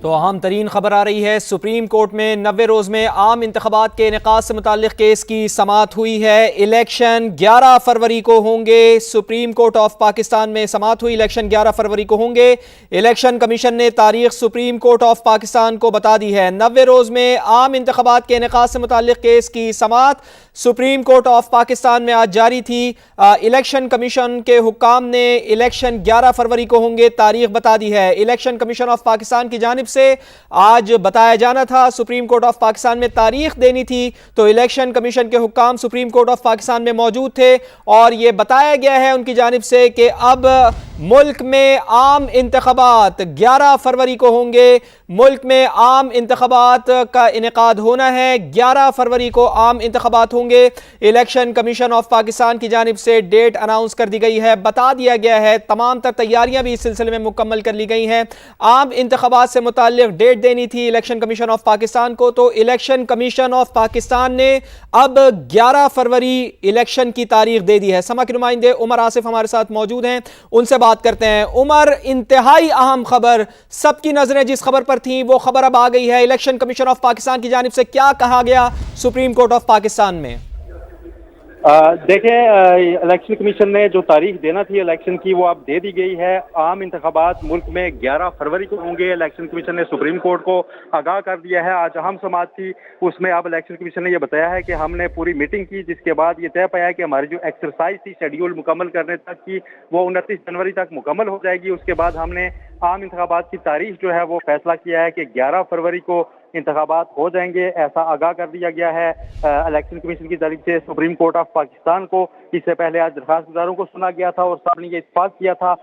تو اہم ترین خبر آ رہی ہے، سپریم کورٹ میں 90 روز میں عام انتخابات کے انعقاد سے متعلق کیس کی سماعت ہوئی ہے۔ الیکشن 11 فروری کو ہوں گے۔ سپریم کورٹ آف پاکستان میں سماعت ہوئی، الیکشن 11 فروری کو ہوں گے۔ الیکشن کمیشن نے تاریخ سپریم کورٹ آف پاکستان کو بتا دی ہے۔ 90 روز میں عام انتخابات کے انعقاد سے متعلق کیس کی سماعت سپریم کورٹ آف پاکستان میں آج جاری تھی۔ الیکشن کمیشن کے حکام نے الیکشن 11 فروری کو ہوں گے تاریخ بتا دی ہے۔ الیکشن کمیشن آف پاکستان کی جانب سے آج بتایا جانا تھا، سپریم کورٹ آف پاکستان میں تاریخ دینی تھی، تو الیکشن کمیشن کے حکام سپریم کورٹ آف پاکستان میں موجود تھے اور یہ بتایا گیا ہے ان کی جانب سے کہ اب ملک میں عام انتخابات 11 فروری کو ہوں گے۔ ملک میں عام انتخابات کا انعقاد ہونا ہے، 11 فروری کو عام انتخابات ہوں گے۔ الیکشن کمیشن آف پاکستان کی جانب سے ڈیٹ اناؤنس کر دی گئی ہے، بتا دیا گیا ہے، تمام تر تیاریاں بھی اس سلسلے میں مکمل کر لی گئی ہیں۔ عام انتخابات سے متعلق ڈیٹ دینی تھی الیکشن کمیشن آف پاکستان کو، تو الیکشن کمیشن آف پاکستان نے اب 11 فروری الیکشن کی تاریخ دے دی ہے۔ سما کے نمائندے عمر آصف ہمارے ساتھ موجود ہیں، ان سے بات کرتے ہیں۔ عمر، انتہائی اہم خبر، سب کی نظریں جس خبر پر تھیں وہ خبر اب آ گئی ہے، الیکشن کمیشن آف پاکستان کی جانب سے کیا کہا گیا سپریم کورٹ آف پاکستان میں؟ دیکھیں، الیکشن کمیشن نے جو تاریخ دینا تھی الیکشن کی وہ اب دے دی گئی ہے۔ عام انتخابات ملک میں 11 فروری کو ہوں گے۔ الیکشن کمیشن نے سپریم کورٹ کو آگاہ کر دیا ہے۔ آج اہم سماعت تھی، اس میں اب الیکشن کمیشن نے یہ بتایا ہے کہ ہم نے پوری میٹنگ کی، جس کے بعد یہ طے پایا کہ ہماری جو ایکسرسائز تھی شیڈیول مکمل کرنے تک کی وہ 29 جنوری تک مکمل ہو جائے گی۔ اس کے بعد ہم نے عام انتخابات کی تاریخ جو ہے وہ فیصلہ کیا ہے کہ 11 فروری کو انتخابات ہو جائیں گے، ایسا آگاہ کر دیا گیا ہے الیکشن کمیشن کی جانب سے سپریم کورٹ آف پاکستان کو۔ اس سے پہلے آج درخواست گزاروں کو سنا گیا تھا اور سب نے یہ اتفاق کیا تھا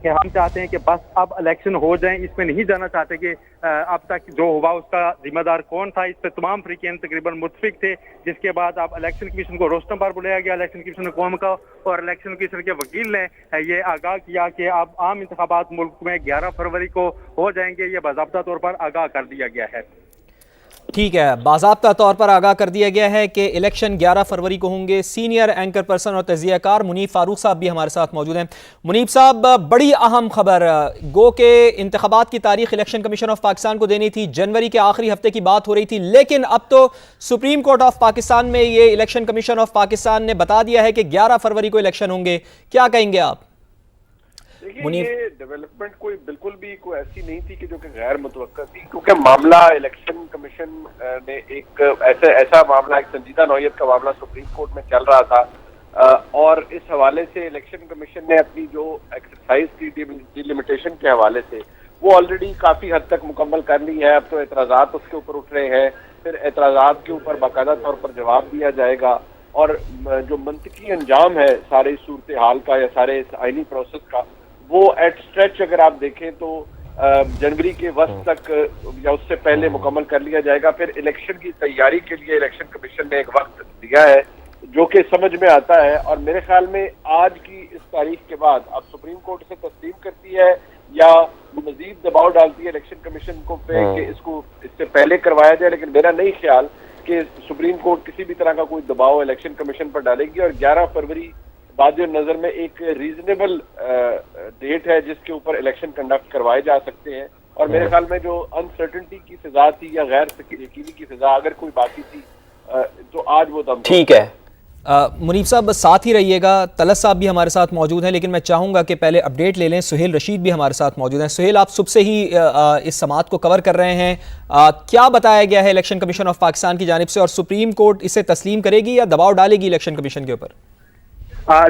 کہ ہم چاہتے ہیں کہ بس اب الیکشن ہو جائیں، اس میں نہیں جانا چاہتے کہ اب تک جو ہوا اس کا ذمہ دار کون تھا۔ اس پہ تمام فریقین تقریباً متفق تھے، جس کے بعد اب الیکشن کمیشن کو روسٹم پر بلایا گیا، الیکشن کمیشن قوم کا، اور الیکشن کمیشن کے وکیل نے یہ آگاہ کیا کہ اب عام انتخابات ملک میں 11 فروری کو ہو جائیں گے۔ یہ باضابطہ طور پر آگاہ کر دیا گیا ہے۔ ٹھیک ہے، باضابطہ طور پر آگاہ کر دیا گیا ہے کہ الیکشن 11 فروری کو ہوں گے۔ سینئر اینکر پرسن اور تجزیہ کار منیب فاروق صاحب بھی ہمارے ساتھ موجود ہیں۔ منیب صاحب، بڑی اہم خبر، گو کہ انتخابات کی تاریخ الیکشن کمیشن آف پاکستان کو دینی تھی، جنوری کے آخری ہفتے کی بات ہو رہی تھی، لیکن اب تو سپریم کورٹ آف پاکستان میں یہ الیکشن کمیشن آف پاکستان نے بتا دیا ہے کہ 11 فروری کو الیکشن ہوں گے۔ کیا کہیں گے آپ؟ دیکھیے، یہ ڈیولپمنٹ کوئی بالکل بھی کوئی ایسی نہیں تھی کہ جو کہ غیر متوقع تھی، کیونکہ معاملہ الیکشن کمیشن نے ایک ایسا معاملہ، ایک سنجیدہ نوعیت کا معاملہ سپریم کورٹ میں چل رہا تھا، اور اس حوالے سے الیکشن کمیشن نے اپنی جو ایکسرسائز کی ڈیلیمیٹیشن کے حوالے سے وہ آلریڈی کافی حد تک مکمل کر لی ہے۔ اب تو اعتراضات اس کے اوپر اٹھ رہے ہیں، پھر اعتراضات کے اوپر باقاعدہ طور پر جواب دیا جائے گا، اور جو منطقی انجام ہے سارے صورتحال کا یا سارے اس آئینی پروسیس کا، وہ ایٹ اسٹریچ اگر آپ دیکھیں تو جنوری کے وسط تک یا اس سے پہلے مکمل کر لیا جائے گا۔ پھر الیکشن کی تیاری کے لیے الیکشن کمیشن نے ایک وقت دیا ہے جو کہ سمجھ میں آتا ہے، اور میرے خیال میں آج کی اس تاریخ کے بعد اب سپریم کورٹ سے تسلیم کرتی ہے یا مزید دباؤ ڈالتی ہے الیکشن کمیشن کو پہ کہ اس کو اس سے پہلے کروایا جائے، لیکن میرا نہیں خیال کہ سپریم کورٹ کسی بھی طرح کا کوئی دباؤ الیکشن کمیشن پر ڈالے گی، اور 11 فروری بعد نظر میں ایک ریزنیبل ڈیٹ ہے جس کے اوپر الیکشن کنڈکٹ کروائے جا سکتے ہیں۔ اور میرے خیال میں جو انسرٹنٹی کی فضا تھی یا غیر یقینی کی فضا اگر کوئی باقی تھی تو آج وہ دم ٹھیک ہے۔ منیب صاحب ساتھ ہی رہیے گا، طلعت صاحب بھی ہمارے ساتھ موجود ہیں، لیکن میں چاہوں گا کہ پہلے اپڈیٹ لے لیں۔ سہیل رشید بھی ہمارے ساتھ موجود ہیں۔ سہیل، آپ صبح سے ہی اس سماعت کو کور کر رہے ہیں، کیا بتایا گیا ہے الیکشن کمیشن آف پاکستان کی جانب سے، اور سپریم کورٹ اسے تسلیم کرے گی یا دباؤ ڈالے گی الیکشن کمیشن کے اوپر؟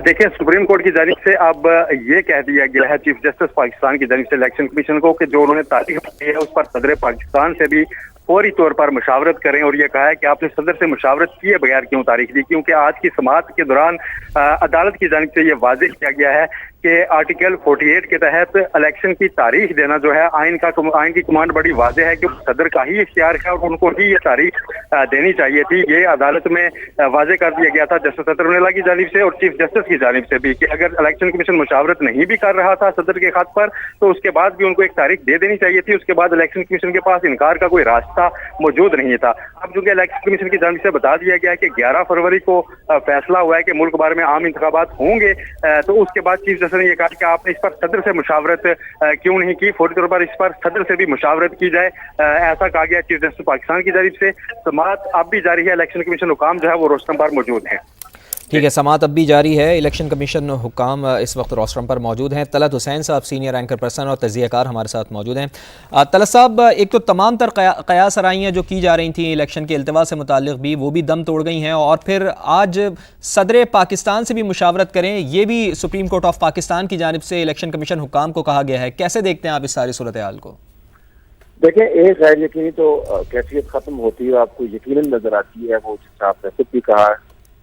دیکھیں، سپریم کورٹ کی جانب سے اب یہ کہہ دیا گیا ہے چیف جسٹس پاکستان کی جانب سے الیکشن کمیشن کو کہ جو انہوں نے تاریخ دی ہے اس پر صدر پاکستان سے بھی فوری طور پر مشاورت کریں، اور یہ کہا ہے کہ آپ نے صدر سے مشاورت کیے بغیر کیوں تاریخ دی، کیونکہ آج کی سماعت کے دوران عدالت کی جانب سے یہ واضح کیا گیا ہے کہ آرٹیکل 48 کے تحت الیکشن کی تاریخ دینا جو ہے آئین کی کمانڈ بڑی واضح ہے کہ صدر کا ہی اختیار ہے اور ان کو ہی یہ تاریخ دینی چاہیے تھی۔ یہ عدالت میں واضح کر دیا گیا تھا جسٹس اطہر کی جانب سے اور چیف جسٹس کی جانب سے بھی کہ اگر الیکشن کمیشن مشاورت نہیں بھی کر رہا تھا صدر کے خط پر تو اس کے بعد بھی ان کو ایک تاریخ دے دینی چاہیے تھی۔ اس کے بعد الیکشن کمیشن کے پاس انکار کا کوئی راستہ موجود نہیں تھا۔ اب چونکہ الیکشن کمیشن کی جانب سے بتا دیا گیا کہ 11 فروری کو فیصلہ ہوا ہے کہ ملک بھر میں عام انتخابات ہوں گے، تو اس کے بعد چیف جسٹس चेयरपर्सन ने ये कहा कि आपने इस पर सदर से मुशावरत क्यों नहीं की, फौरी तौर पर इस पर सदर से भी मुशावरत की जाए, ऐसा कहा गया चीफ जस्टिस पाकिस्तान की जानिब से। समाअत अब भी जारी है, इलेक्शन कमीशन हुकाम जो है वो रोस्टम पर मौजूद है। ठीक है, समाअत अब भी जारी है, इलेक्शन कमीशन हुकाम इस वक्त रोस्टम पर मौजूद हैं। तलत हुसैन साहब सीनियर एंकर पर्सन और तजियाकार हमारे साथ मौजूद हैं। तलत साहब, एक तो तमाम तर कयास आराइयाँ जो की जा रही थी इलेक्शन के अल्तवा से मुताल्लिक भी, वो भी दम तोड़ गई हैं, और फिर आज सदर पाकिस्तान से भी मुशावरत करें, ये भी सुप्रीम कोर्ट ऑफ पाकिस्तान की जानिब से इलेक्शन कमीशन हुकाम को कहा गया है। कैसे देखते हैं आप इस सारी सूरत हाल को? देखें, एक गैर यकीनी तो कैफियत खत्म होती है, आपको यकीनन नजर आती है, वो जिस आपने खुद भी कहा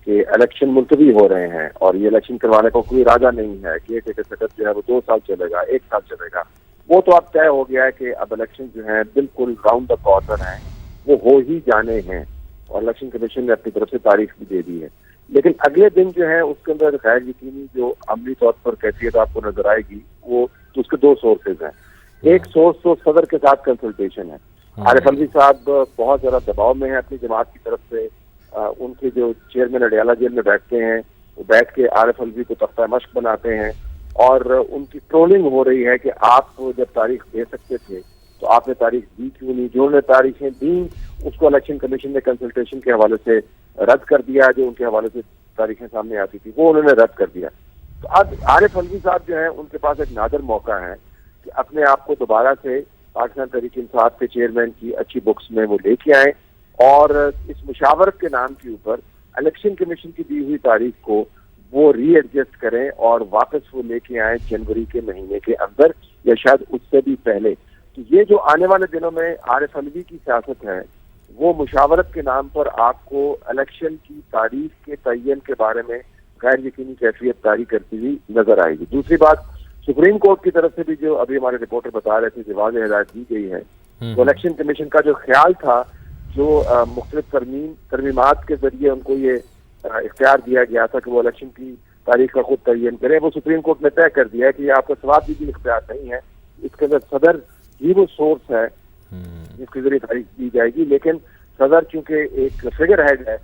कि इलेक्शन मुलतवी हो रहे हैं और ये इलेक्शन करवाने का कोई इरादा नहीं है कि एक सदर जो है वो 2 साल चलेगा, 1 साल चलेगा। वो तो अब तय हो गया है कि अब इलेक्शन जो है बिल्कुल राउंड द कॉर्नर है, वो हो ही जाने हैं, और इलेक्शन कमीशन ने अपनी तरफ से तारीख भी दे दी है। लेकिन अगले दिन जो है उसके अंदर गैर यकीनी जो अमली तौर पर कैफियत आपको नजर आएगी, वो तो उसके 2 सोर्सेज हैं। एक सोर्स तो सदर के साथ कंसल्टेशन है। आरिफ अलवी साहब बहुत ज्यादा दबाव में है अपनी जमात की तरफ से। उनके जो चेयरमैन अडियाला जेल में बैठते हैं, वो बैठ के आरिफ अलवी को तख्ता मश्क बनाते हैं, और उनकी ट्रोलिंग हो रही है कि आप जब तारीख दे सकते थे तो आपने तारीख दी क्यों नहीं। जो उन्होंने तारीखें दी उसको इलेक्शन कमीशन ने कंसल्टेशन के हवाले से रद्द कर दिया, जो उनके हवाले से तारीखें सामने आती थी वो उन्होंने रद्द कर दिया। तो अब आरिफ अलवी साहब जो है उनके पास एक नादर मौका है कि अपने आप को दोबारा से पाकिस्तान तहरीक इंसाफ के चेयरमैन की अच्छी बुक्स में वो लेके आए, और इस मुशावरत के नाम के ऊपर इलेक्शन कमीशन की दी हुई तारीख को वो रीएडजस्ट करें और वापस वो लेके आए जनवरी के महीने के अंदर या शायद उससे भी पहले। तो ये जो आने वाले दिनों में आरिफ अलवी की सियासत है, वो मुशावरत के नाम पर आपको इलेक्शन की तारीख के तयन के बारे में गैर यकीनी कैफियत तारी करती हुई नजर आएगी। दूसरी बात, सुप्रीम कोर्ट की तरफ से भी जो अभी हमारे रिपोर्टर बता रहे थे, जो वाज़ेह हिदायत दी गई है, तो इलेक्शन कमीशन का जो ख्याल था, जो मुख्तलिफ तरमीमात के जरिए उनको ये इख्तियार दिया गया था कि वो इलेक्शन की तारीख का खुद तयन करें, वो सुप्रीम कोर्ट ने तय कर दिया है कि ये आपका सवाब भी इख्तियार नहीं है। इसके अंदर सदर ही वो सोर्स है जिसके जरिए तारीख दी जाएगी, लेकिन सदर चूंकि एक फिगर हेड है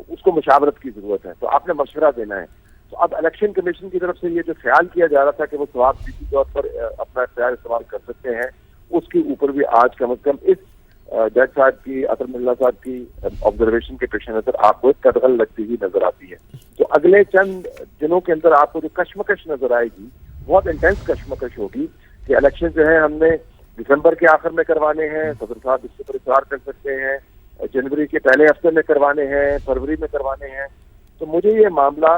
उसको मुशावरत की जरूरत है, तो आपने मशवरा देना है। तो अब इलेक्शन कमीशन की तरफ से ये जो ख्याल किया जा रहा था कि वो सवाब किसी तौर पर अपना इख्तियार इस्तेमाल कर सकते हैं, उसके ऊपर भी आज कम से कम इस जज साहब की, अतर मुल्ला साहब की ऑब्जर्वेशन के पेश नजर आपको एक कदगल लगती हुई नजर आती है। तो अगले चंद दिनों के अंदर आपको जो कश्मकश नजर आएगी, बहुत इंटेंस कश्मकश होगी कि इलेक्शन जो है हमने दिसंबर के आखिर में करवाने हैं, सदर साहब इसके पर इकरार कर सकते हैं, जनवरी के पहले हफ्ते में करवाने हैं, फरवरी में करवाने हैं। तो मुझे ये मामला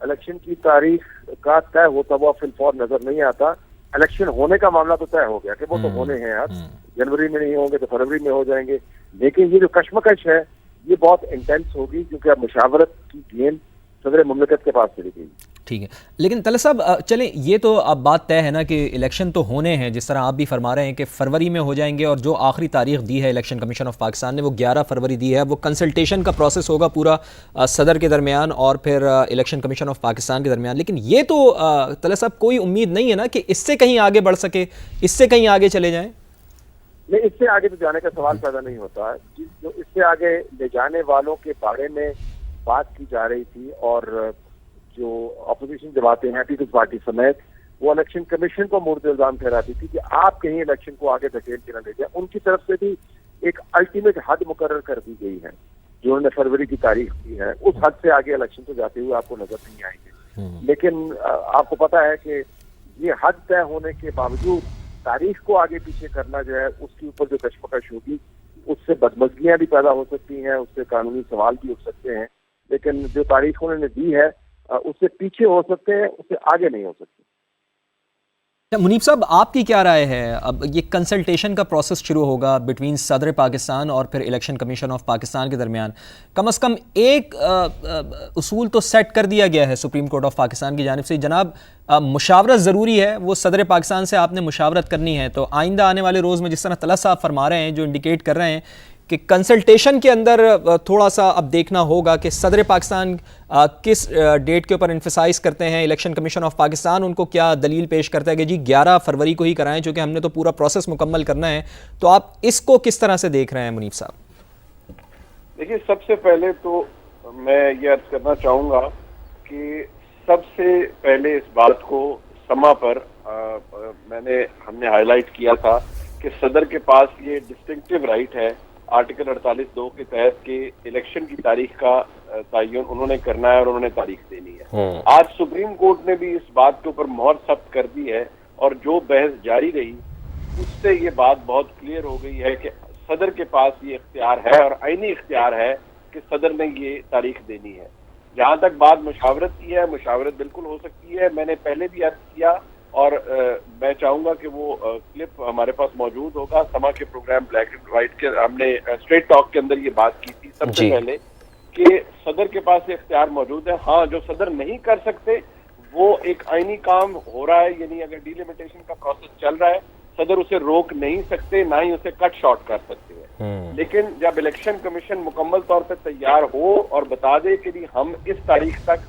इलेक्शन की तारीख का तय होता हुआ फिलफौर नजर नहीं आता। इलेक्शन होने का मामला तो तय हो गया कि वो तो होने हैं यार, जनवरी में नहीं होंगे तो फरवरी में हो जाएंगे, लेकिन ये जो कश्मकश है ये बहुत इंटेंस होगी क्योंकि अब मुशावरत की गेंद सदर मुमलिकत के पास चली गई। ठीक है, लेकिन तलत साहब चलें, ये तो अब बात तय है ना कि इलेक्शन तो होने हैं, जिस तरह आप भी फरमा रहे हैं कि फरवरी में हो जाएंगे, और जो आखिरी तारीख दी है इलेक्शन कमीशन ऑफ पाकिस्तान ने वो 11 फरवरी दी है। वो कंसल्टेशन का प्रोसेस होगा पूरा सदर के दरमियान और फिर इलेक्शन कमीशन ऑफ पाकिस्तान के दरमियान। लेकिन ये तो तलत साहब कोई उम्मीद नहीं है ना कि इससे कहीं आगे बढ़ सके, इससे कहीं आगे चले जाएँ? नहीं, इससे आगे तो जाने का सवाल पैदा नहीं होता। जो इससे आगे ले जाने वालों के बारे में बात की जा रही थी, और जो अपोजिशन जमातें हैं, पीपल्स पार्टी समेत, वो इलेक्शन कमीशन को मुर्द इल्जाम ठहराती थी कि आप कहीं इलेक्शन को आगे धकेल के न ले जाए। उनकी तरफ से भी एक अल्टीमेट हद मुकर्रर कर दी गई है, जो उन्होंने फरवरी की तारीख दी है। उस हद से आगे इलेक्शन तो जाते हुए आपको नजर नहीं आएंगे। लेकिन आपको पता है कि ये हद तय होने के बावजूद तारीख को आगे पीछे करना जो है, उसके ऊपर जो कशमकश होगी, उससे बदमज़गियाँ भी पैदा हो सकती हैं, उससे कानूनी सवाल भी उठ सकते हैं। लेकिन जो तारीख उन्होंने दी है उससे पीछे हो सकते हैं, उससे आगे नहीं हो सकते। मुनीब साहब, आपकी क्या राय है? अब ये कंसल्टेशन का प्रोसेस शुरू होगा बिटवीन सदर पाकिस्तान और फिर इलेक्शन कमीशन ऑफ पाकिस्तान के दरमियान। कम से कम एक उसूल तो सेट कर दिया गया है सुप्रीम कोर्ट ऑफ पाकिस्तान की जानिब से, जनाब मुशावरत ज़रूरी है, वो सदर पाकिस्तान से आपने मुशावरत करनी है। तो आइंदा आने वाले रोज़ में जिस तरह तलत साहब फरमा रहे हैं, जो इंडिकेट कर रहे हैं कि कंसल्टेशन के अंदर थोड़ा सा अब देखना होगा कि सदर पाकिस्तान किस डेट के ऊपर इन्फसाइज करते हैं, इलेक्शन कमीशन ऑफ पाकिस्तान उनको क्या दलील पेश करता है कि जी 11 फरवरी को ही कराएं, चूँकि हमने तो पूरा प्रोसेस मुकम्मल करना है। तो आप इसको किस तरह से देख रहे हैं मुनीब साहब? देखिए, सबसे पहले तो मैं ये अर्ज करना चाहूँगा कि सबसे पहले इस बात को समा पर हम ने हाईलाइट किया था कि सदर के पास ये डिस्टिंक्टिव राइट है आर्टिकल 48(2) के तहत कि इलेक्शन की तारीख का तयन उन्होंने करना है और उन्होंने तारीख देनी है। आज सुप्रीम कोर्ट ने भी इस बात के ऊपर मोहर सख्त कर दी है और जो बहस जारी रही उससे ये बात बहुत क्लियर हो गई है कि सदर के पास ये इख्तियार है और आईनी इख्तियार है कि सदर ने ये तारीख देनी है। जहां तक बात मुशावरत की है, मुशावरत बिल्कुल हो सकती है, मैंने पहले भी अर्ज किया और मैं चाहूंगा कि वो क्लिप हमारे पास मौजूद होगा। समा के प्रोग्राम ब्लैक एंड व्हाइट के हमने स्ट्रेट टॉक के अंदर ये बात की थी सबसे पहले कि सदर के पास ये इख्तियार मौजूद है। हाँ, जो सदर नहीं कर सकते वो एक आईनी काम हो रहा है, यानी अगर डिलिमिटेशन का प्रोसेस चल रहा है सदर उसे रोक नहीं सकते, ना ही उसे कट शॉर्ट कर सकते हैं। लेकिन जब इलेक्शन कमीशन मुकम्मल तौर पर तैयार हो और बता दे कि हम इस तारीख तक